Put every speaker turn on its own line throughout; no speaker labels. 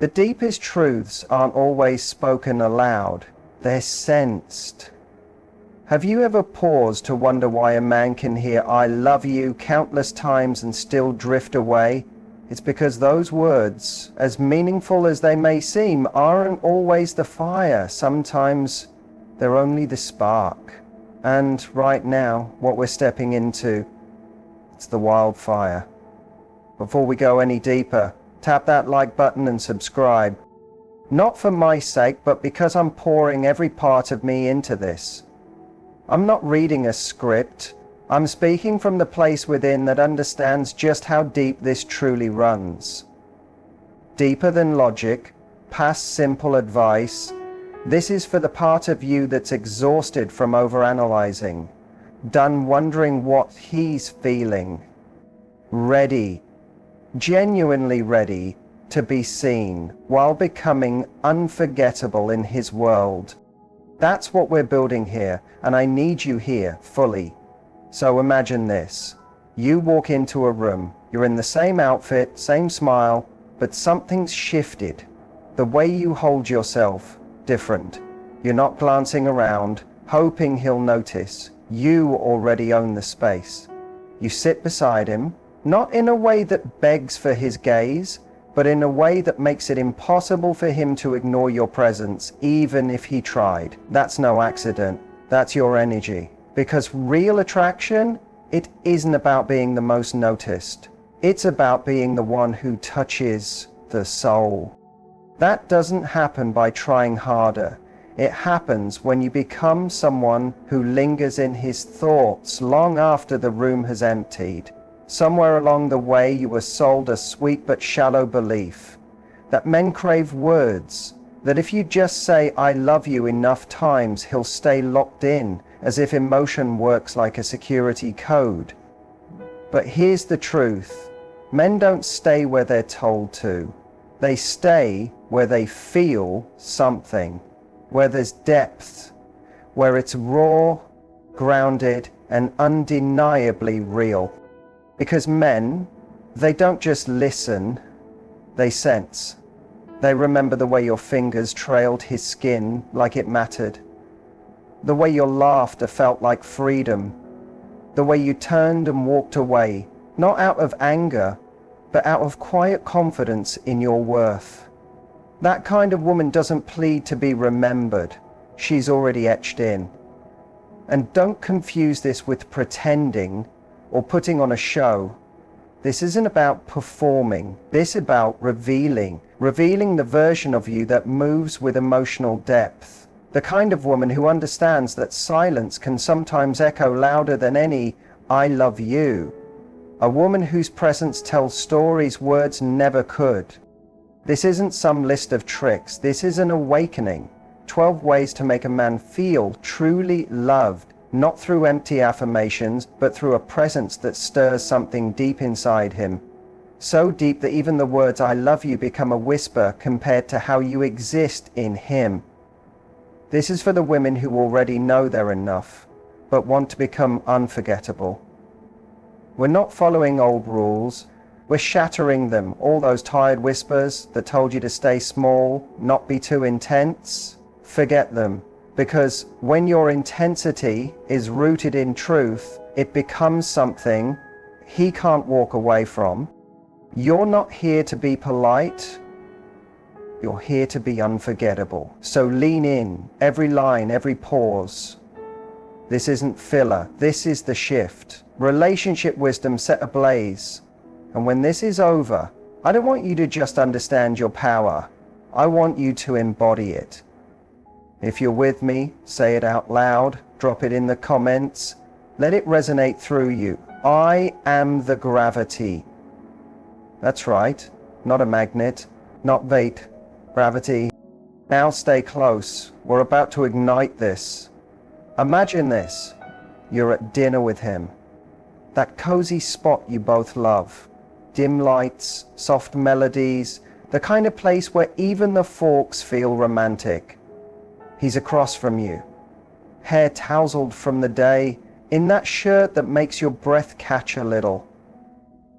The deepest truths aren't always spoken aloud, they're sensed. Have you ever paused to wonder why a man can hear "I love you" countless times and still drift away? It's because those words, as meaningful as they may seem, aren't always the fire. Sometimes they're only the spark. And right now, what we're stepping into, it's the wildfire. Before we go any deeper, tap that like button and subscribe. Not for my sake, but because I'm pouring every part of me into this. I'm not reading a script. I'm speaking from the place within that understands just how deep this truly runs. Deeper than logic, past simple advice. This is for the part of you that's exhausted from overanalyzing, done wondering what he's feeling, ready, genuinely ready to be seen while becoming unforgettable in his world. That's what we're building here, and I need you here fully. So imagine this. You walk into a room, you're in the same outfit, same smile, but something's shifted. The way you hold yourself, different. You're not glancing around, hoping he'll notice. You already own the space. You sit beside him, not in a way that begs for his gaze, but in a way that makes it impossible for him to ignore your presence, even if he tried. That's no accident. That's your energy. Because real attraction, it isn't about being the most noticed. It's about being the one who touches the soul. That doesn't happen by trying harder. It happens when you become someone who lingers in his thoughts long after the room has emptied. Somewhere along the way you were sold a sweet but shallow belief that men crave words, that if you just say "I love you" enough times, he'll stay locked in, as if emotion works like a security code. But here's the truth. Men don't stay where they're told to. They stay where they feel something, where there's depth, where it's raw, grounded, and undeniably real. Because men, they don't just listen, they sense. They remember the way your fingers trailed his skin like it mattered. The way your laughter felt like freedom. The way you turned and walked away, not out of anger, but out of quiet confidence in your worth. That kind of woman doesn't plead to be remembered. She's already etched in. And don't confuse this with pretending or putting on a show. This isn't about performing. This is about revealing the version of you that moves with emotional depth. The kind of woman who understands that silence can sometimes echo louder than any "I love you." A woman whose presence tells stories words never could. This isn't some list of tricks. This is an awakening. 12 ways to make a man feel truly loved, not through empty affirmations, but through a presence that stirs something deep inside him. So deep that even the words "I love you" become a whisper compared to how you exist in him. This is for the women who already know they're enough, but want to become unforgettable. We're not following old rules. We're shattering them. All those tired whispers that told you to stay small, not be too intense, forget them. Because when your intensity is rooted in truth, it becomes something he can't walk away from. You're not here to be polite. You're here to be unforgettable. So lean in, every line, every pause. This isn't filler. This is the shift. Relationship wisdom set ablaze. And when this is over, I don't want you to just understand your power. I want you to embody it. If you're with me, say it out loud, drop it in the comments. Let it resonate through you. I am the gravity. That's right, not a magnet, not weight, gravity. Now stay close. We're about to ignite this. Imagine this. You're at dinner with him. That cozy spot you both love. Dim lights, soft melodies, the kind of place where even the forks feel romantic. He's across from you, hair tousled from the day, in that shirt that makes your breath catch a little.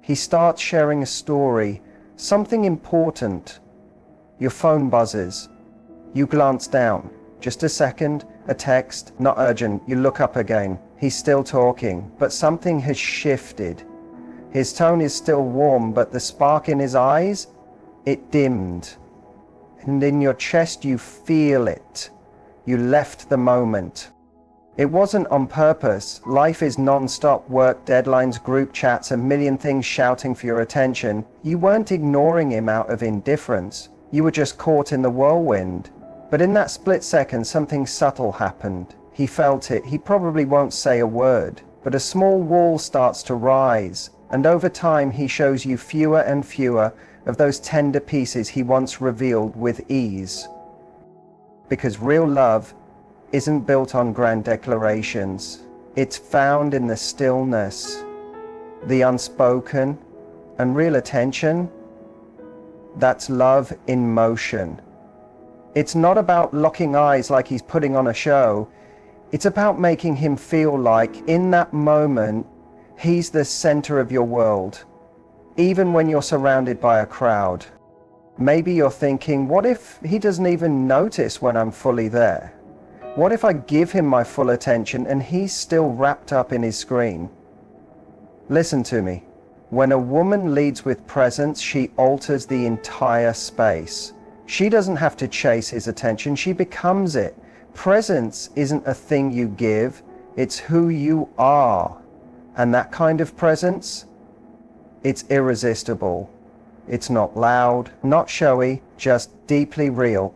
He starts sharing a story, something important. Your phone buzzes. You glance down. Just a second, a text, not urgent. You look up again. He's still talking, but something has shifted. His tone is still warm, but the spark in his eyes, it dimmed. And in your chest you feel it. You left the moment. It wasn't on purpose. Life is non-stop: work, deadlines, group chats, a million things shouting for your attention. You weren't ignoring him out of indifference. You were just caught in the whirlwind. But in that split second, something subtle happened. He felt it. He probably won't say a word, but a small wall starts to rise, and over time he shows you fewer and fewer of those tender pieces he once revealed with ease. Because real love isn't built on grand declarations. It's found in the stillness, the unspoken, and real attention. That's love in motion. It's not about locking eyes like he's putting on a show. It's about making him feel like, in that moment, he's the center of your world, even when you're surrounded by a crowd. Maybe you're thinking, what if he doesn't even notice when I'm fully there? What if I give him my full attention and he's still wrapped up in his screen? Listen to me. When a woman leads with presence, she alters the entire space. She doesn't have to chase his attention, she becomes it. Presence isn't a thing you give, it's who you are. And that kind of presence, it's irresistible. It's not loud, not showy, just deeply real.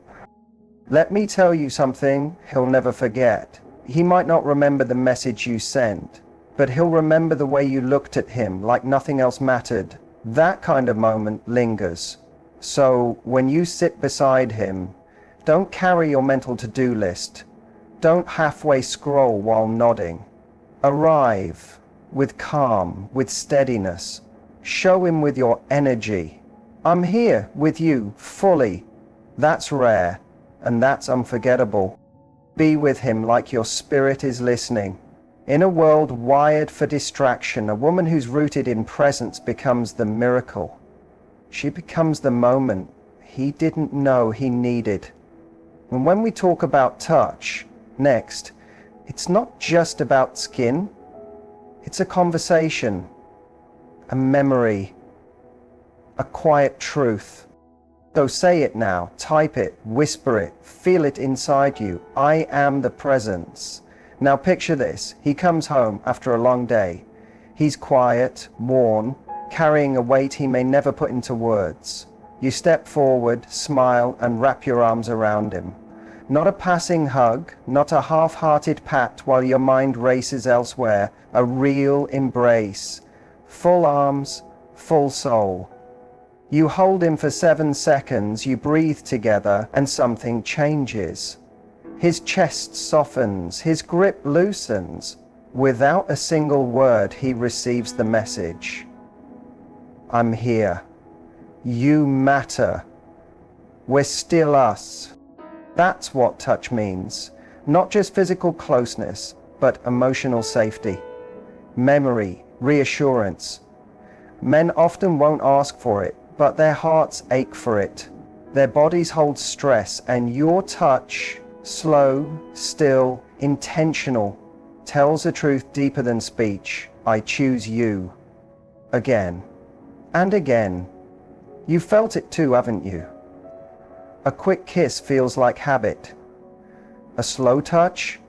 Let me tell you something he'll never forget. He might not remember the message you sent, but he'll remember the way you looked at him like nothing else mattered. That kind of moment lingers. So when you sit beside him, don't carry your mental to-do list. Don't halfway scroll while nodding. Arrive with calm, with steadiness. Show him with your energy. I'm here with you fully. That's rare, and that's unforgettable. Be with him like your spirit is listening. In a world wired for distraction, a woman who's rooted in presence becomes the miracle. She becomes the moment he didn't know he needed. And when we talk about touch next, it's not just about skin. It's a conversation, a memory, a quiet truth. So say it now, type it, whisper it, feel it inside you. I am the presence. Now picture this. He comes home after a long day. He's quiet, worn, carrying a weight he may never put into words. You step forward, smile, and wrap your arms around him. Not a passing hug, not a half-hearted pat while your mind races elsewhere. A real embrace. Full arms, full soul. You hold him for 7 seconds, you breathe together, and something changes. His chest softens, his grip loosens. Without a single word, he receives the message. I'm here. You matter. We're still us. That's what touch means. Not just physical closeness, but emotional safety. Memory, reassurance. Men often won't ask for it, but their hearts ache for it. Their bodies hold stress, and your touch, slow, still, intentional, tells a truth deeper than speech. I choose you. Again. And again. You felt it too, haven't you? A quick kiss feels like habit. A slow touch?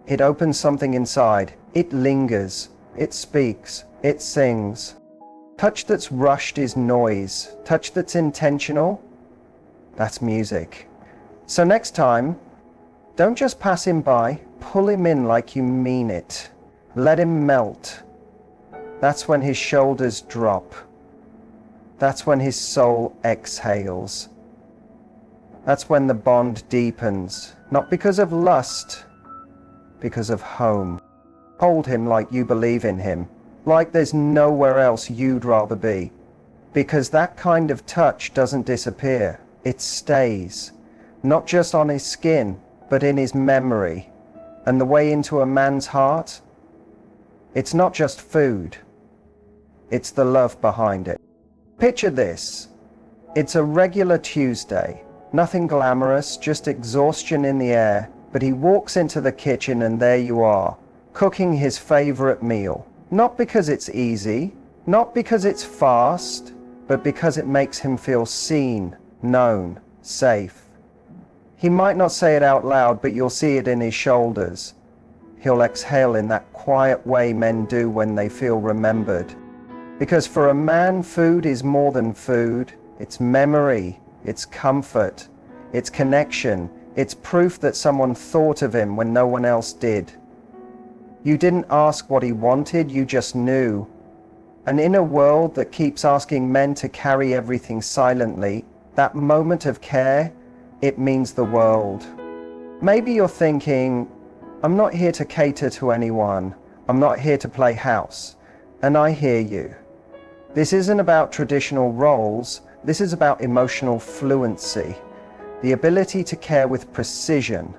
It opens something inside. It lingers. It speaks. It sings. Touch that's rushed is noise. Touch that's intentional, that's music. So next time, don't just pass him by. Pull him in like you mean it. Let him melt. That's when his shoulders drop. That's when his soul exhales. That's when the bond deepens, not because of lust, because of home. Hold him like you believe in him, like there's nowhere else you'd rather be. Because that kind of touch doesn't disappear, it stays. Not just on his skin, but in his memory. And the way into a man's heart, it's not just food, it's the love behind it. Picture this. It's a regular Tuesday, nothing glamorous, just exhaustion in the air, but he walks into the kitchen and there you are, cooking his favorite meal. Not because it's easy, not because it's fast, but because it makes him feel seen, known, safe. He might not say it out loud, but you'll see it in his shoulders. He'll exhale in that quiet way men do when they feel remembered. Because for a man, food is more than food. It's memory, it's comfort, it's connection, it's proof that someone thought of him when no one else did. You didn't ask what he wanted, you just knew. And in a world that keeps asking men to carry everything silently, that moment of care, it means the world. Maybe you're thinking, I'm not here to cater to anyone. I'm not here to play house. And I hear you. This isn't about traditional roles. This is about emotional fluency. The ability to care with precision.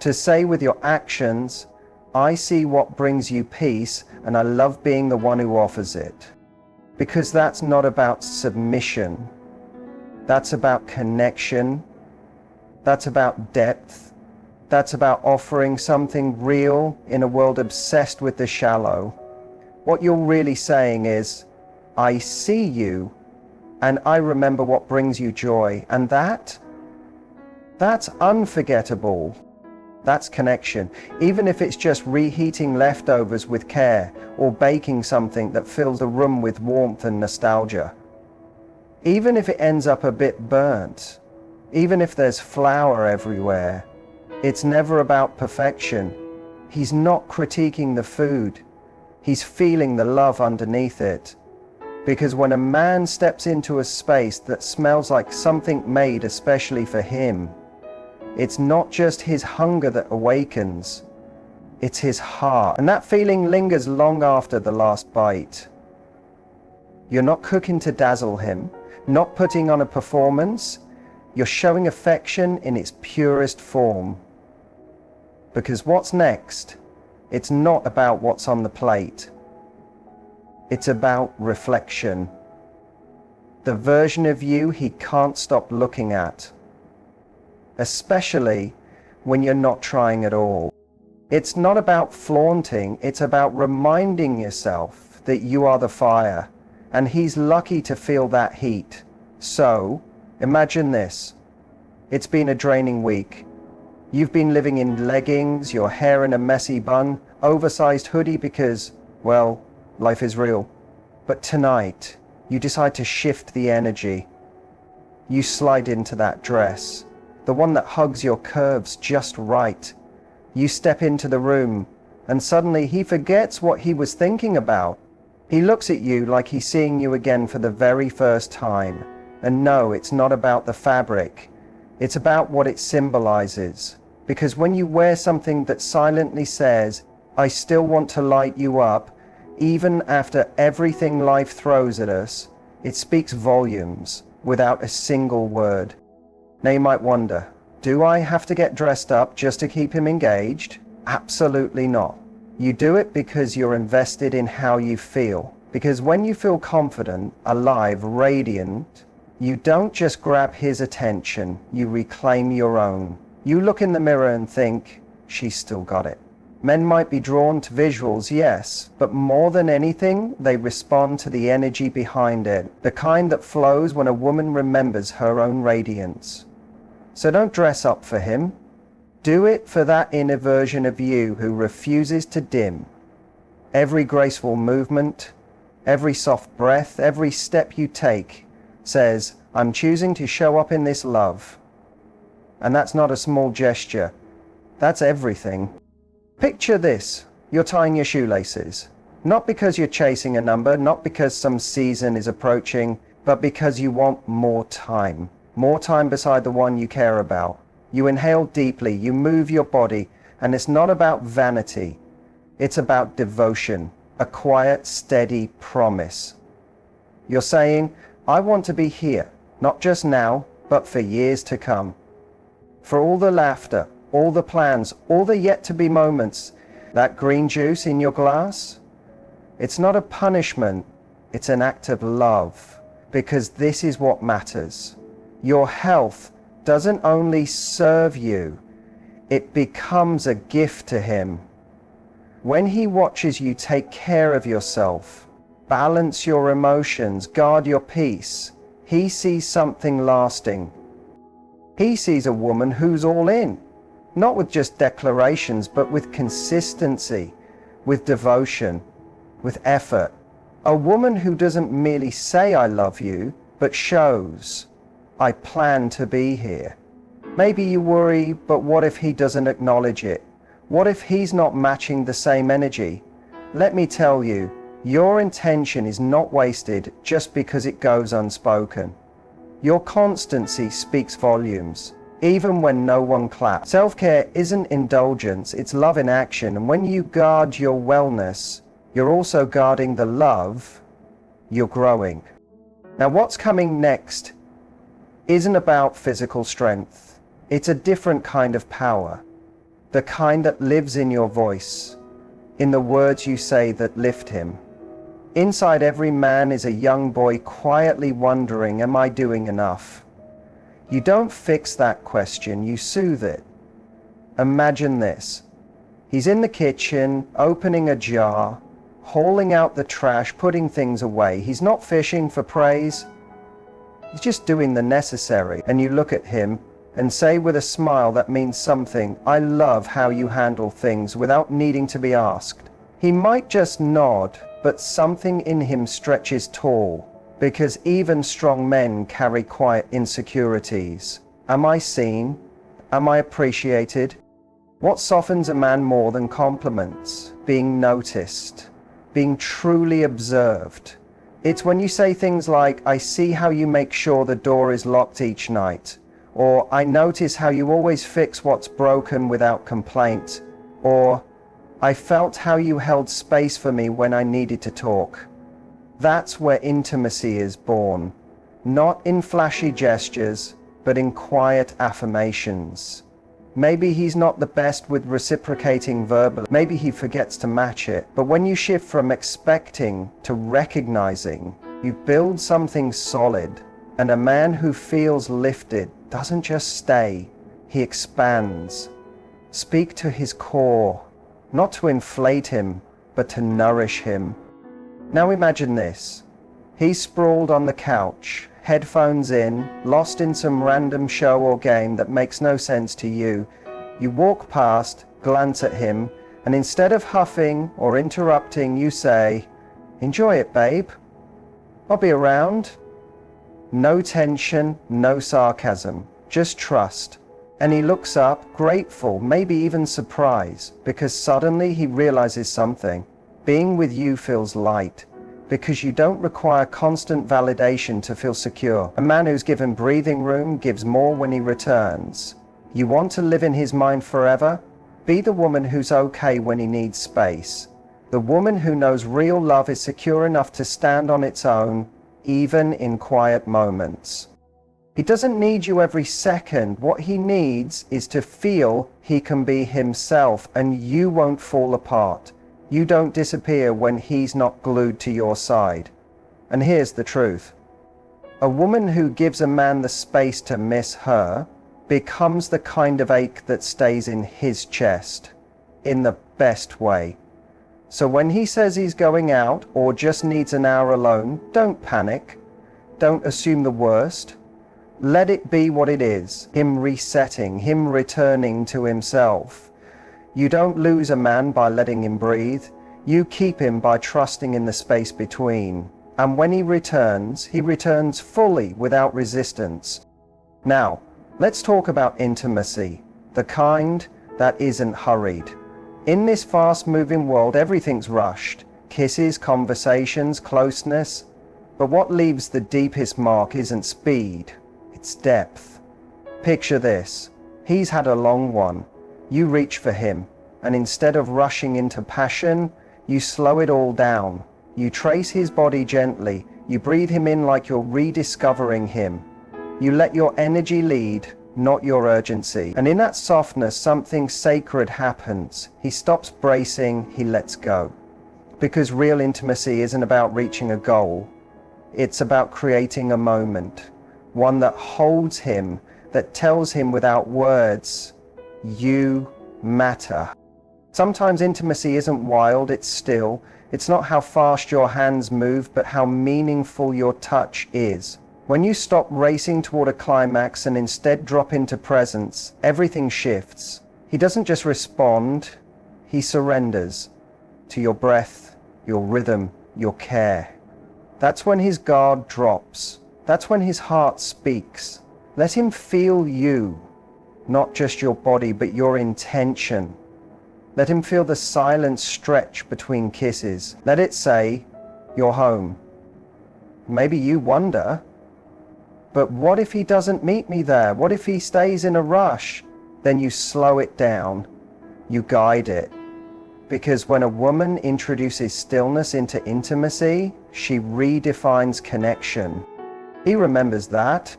To say with your actions, I see what brings you peace and I love being the one who offers it. Because that's not about submission. That's about connection. That's about depth. That's about offering something real in a world obsessed with the shallow. What you're really saying is, I see you and I remember what brings you joy. And that's unforgettable. That's connection. Even if it's just reheating leftovers with care or baking something that fills the room with warmth and nostalgia. Even if it ends up a bit burnt, even if there's flour everywhere, it's never about perfection. He's not critiquing the food. He's feeling the love underneath it. Because when a man steps into a space that smells like something made especially for him, it's not just his hunger that awakens, it's his heart. And that feeling lingers long after the last bite. You're not cooking to dazzle him, not putting on a performance. You're showing affection in its purest form. Because what's next, it's not about what's on the plate. It's about reflection. The version of you he can't stop looking at. Especially when you're not trying at all. It's not about flaunting, it's about reminding yourself that you are the fire, and he's lucky to feel that heat. So, imagine this. It's been a draining week. You've been living in leggings, your hair in a messy bun, oversized hoodie because, well, life is real. But tonight, you decide to shift the energy. You slide into that dress, the one that hugs your curves just right. You step into the room, and suddenly he forgets what he was thinking about. He looks at you like he's seeing you again for the very first time. And no, it's not about the fabric. It's about what it symbolizes. Because when you wear something that silently says, I still want to light you up, even after everything life throws at us, it speaks volumes without a single word. Now you might wonder, do I have to get dressed up just to keep him engaged? Absolutely not. You do it because you're invested in how you feel. Because when you feel confident, alive, radiant, you don't just grab his attention, you reclaim your own. You look in the mirror and think, she's still got it. Men might be drawn to visuals, yes, but more than anything, they respond to the energy behind it, the kind that flows when a woman remembers her own radiance. So don't dress up for him. Do it for that inner version of you who refuses to dim. Every graceful movement, every soft breath, every step you take says, I'm choosing to show up in this love. And that's not a small gesture. That's everything. Picture this. You're tying your shoelaces. Not because you're chasing a number, not because some season is approaching, but because you want more time. More time beside the one you care about. You inhale deeply, you move your body, and it's not about vanity. It's about devotion, a quiet, steady promise. You're saying, I want to be here, not just now, but for years to come. For all the laughter, all the plans, all the yet-to-be moments, that green juice in your glass, it's not a punishment, it's an act of love. because this is what matters. Your health doesn't only serve you, it becomes a gift to him. When he watches you take care of yourself, balance your emotions, guard your peace, he sees something lasting. He sees a woman who's all in, not with just declarations, but with consistency, with devotion, with effort. A woman who doesn't merely say I love you, but shows, I plan to be here. Maybe you worry, but what if he doesn't acknowledge it? What if he's not matching the same energy? Let me tell you, your intention is not wasted just because it goes unspoken. Your constancy speaks volumes, even when no one claps. Self-care isn't indulgence, it's love in action. And when you guard your wellness, you're also guarding the love you're growing. Now, what's coming next isn't about physical strength. It's a different kind of power. The kind that lives in your voice, in the words you say that lift him. Inside every man is a young boy quietly wondering, am I doing enough? You don't fix that question, you soothe it. Imagine this. He's in the kitchen, opening a jar, hauling out the trash, putting things away. He's not fishing for praise. He's just doing the necessary. And you look at him and say with a smile that means something, I love how you handle things without needing to be asked. He might just nod, but something in him stretches tall, because even strong men carry quiet insecurities. Am I seen? Am I appreciated? What softens a man more than compliments? Being noticed, being truly observed. It's when you say things like, I see how you make sure the door is locked each night, or I notice how you always fix what's broken without complaint, or I felt how you held space for me when I needed to talk. That's where intimacy is born, not in flashy gestures, but in quiet affirmations. Maybe he's not the best with reciprocating verbally, maybe he forgets to match it, but when you shift from expecting to recognizing, you build something solid, and a man who feels lifted doesn't just stay, he expands. Speak to his core, not to inflate him, but to nourish him. Now imagine this. He's sprawled on the couch, headphones in, lost in some random show or game that makes no sense to you. You walk past, glance at him, and instead of huffing or interrupting, you say, enjoy it, babe. I'll be around. No tension, no sarcasm, just trust. And he looks up, grateful, maybe even surprised, because suddenly he realizes something. Being with you feels light, because you don't require constant validation to feel secure. A man who's given breathing room gives more when he returns. You want to live in his mind forever? Be the woman who's okay when he needs space. The woman who knows real love is secure enough to stand on its own, even in quiet moments. He doesn't need you every second. What he needs is to feel he can be himself, and you won't fall apart. You don't disappear when he's not glued to your side. And here's the truth. A woman who gives a man the space to miss her becomes the kind of ache that stays in his chest, in the best way. So when he says he's going out or just needs an hour alone, don't panic. Don't assume the worst. Let it be what it is, him resetting, him returning to himself. You don't lose a man by letting him breathe. You keep him by trusting in the space between. And when he returns fully without resistance. Now, let's talk about intimacy, the kind that isn't hurried. In this fast-moving world, everything's rushed. Kisses, conversations, closeness. But what leaves the deepest mark isn't speed. It's depth. Picture this. He's had a long one. You reach for him, and instead of rushing into passion, you slow it all down. You trace his body gently. You breathe him in like you're rediscovering him. You let your energy lead, not your urgency. And in that softness, something sacred happens. He stops bracing, he lets go. Because real intimacy isn't about reaching a goal. It's about creating a moment, one that holds him, that tells him without words, you matter. Sometimes intimacy isn't wild, it's still. It's not how fast your hands move, but how meaningful your touch is. When you stop racing toward a climax and instead drop into presence, everything shifts. He doesn't just respond, he surrenders to your breath, your rhythm, your care. That's when his guard drops. That's when his heart speaks. Let him feel you, not just your body, but your intention. Let him feel the silent stretch between kisses. Let it say, you're home. Maybe you wonder, but what if he doesn't meet me there? What if he stays in a rush? Then you slow it down, you guide it. Because when a woman introduces stillness into intimacy, she redefines connection. He remembers that.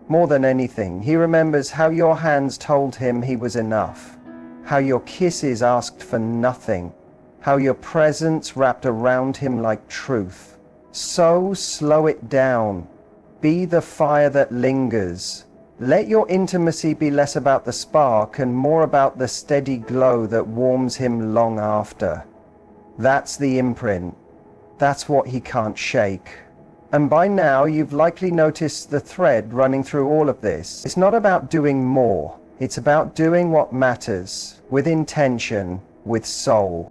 More than anything, he remembers how your hands told him he was enough, how your kisses asked for nothing, how your presence wrapped around him like truth. So slow it down. Be the fire that lingers. Let your intimacy be less about the spark and more about the steady glow that warms him long after. That's the imprint. That's what he can't shake. And by now you've likely noticed the thread running through all of this. It's not about doing more. It's about doing what matters, with intention, with soul.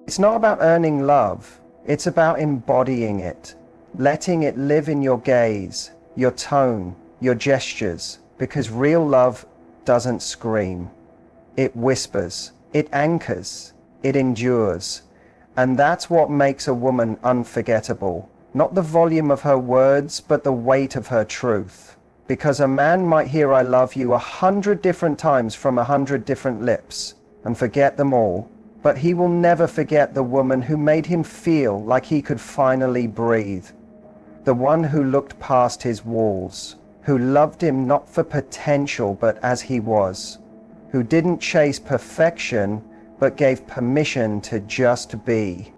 It's not about earning love. It's about embodying it, letting it live in your gaze, your tone, your gestures, because real love doesn't scream. It whispers, it anchors, it endures. And that's what makes a woman unforgettable. Not the volume of her words, but the weight of her truth. Because a man might hear I love you 100 different times from 100 different lips and forget them all, but he will never forget the woman who made him feel like he could finally breathe. The one who looked past his walls, who loved him not for potential but as he was, who didn't chase perfection but gave permission to just be.